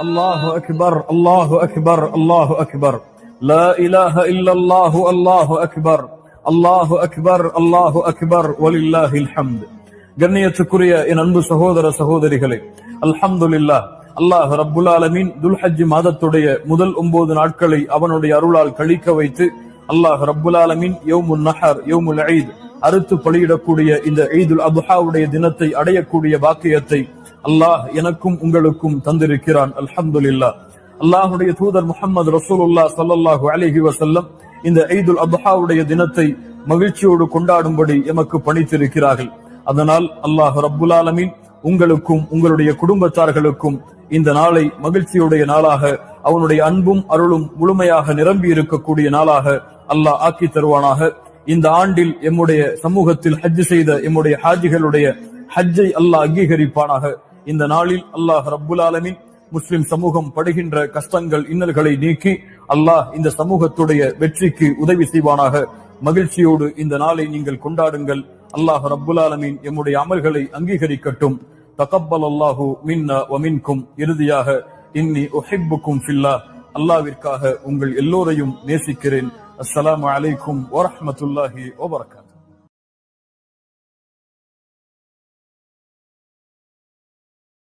Allahu Akbar, Allahu Akbar, Allahu Akbar. La ilaha illallah, Allahu Akbar, Allahu Akbar, Allahu Akbar, walillahil hamd. கண்ணியத்துக்குரிய என் அன்பு சகோதர சகோதரிகளே, அல்ஹம்துலில்லாஹ், அல்லாஹ் ரப்புல் ஆலமீன் துல்ஹஜ் மாதத்துடைய முதல் 9 நாட்களை அவனுடைய அருளால் கழிக்க வைத்து அல்லாஹ் ரப்புல் ஆலமீன் யௌமுன் நஹர், யௌமுல் ஈத், அறுத்து பலியிடக்கூடிய இந்த ஈதுல் அத்ஹாவுடைய தினத்தை அடையக்கூடிய பாக்கியத்தை அல்லாஹ் எனக்கும் உங்களுக்கும் தந்திருக்கிறான். அல்ஹம்துலில்லாஹ். அல்லாஹுடைய தூதர் முஹம்மது ரசூலுல்லாஹ் ஸல்லல்லாஹு அலைஹி வஸல்லம் இந்த ஈதுல் அத்ஹாவுடைய தினத்தை மகிழ்ச்சியோடு கொண்டாடும்படி எமக்கு பணித்திருக்கிறார்கள். அதனால் அல்லாஹ் ரப்புல் ஆலமீன் உங்களுக்கும் உங்களுடைய குடும்பத்தார்களுக்கும் இந்த நாளை மகிழ்ச்சியுடைய நாளாக, அவனுடைய அன்பும் அருளும் முழுமையாக நிரம்பி இருக்கக்கூடிய நாளாக அல்லாஹ் ஆக்கி தருவானாக. இந்த ஆண்டில் எம்முடைய சமூகத்தில் ஹஜ் செய்த எம்முடைய ஹாஜிகளுடைய ஹஜ்ஜை அல்லாஹ் அங்கீகரிப்பானாக. இந்த நாளில் அல்லாஹ் ரப்புல் ஆலமீன் முஸ்லிம் சமூகம் படுகின்ற கஷ்டங்கள் இன்னல்களை நீக்கி அல்லாஹ் இந்த சமூகத்துடைய வெற்றிக்கு உதவி செய்வானாக. மகிழ்ச்சியோடு இந்த நாளை நீங்கள் கொண்டாடுங்கள். அல்லாஹ் ரப்புல் ஆலமீன் எம்முடைய அமல்களை அங்கீகரிக்கட்டும். தகப்பல் அல்லாஹு மின்னா வ மின்கும். இறுதியாக இன்னி உஹிப்புக்கும் ஃபில்லாஹ், அல்லாஹ்விற்காக உங்கள் எல்லோரையும் நேசிக்கிறேன். அஸ்ஸலாமு அலைக்கும் வரஹ்மத்துல்லாஹி வபரகாத்துஹு.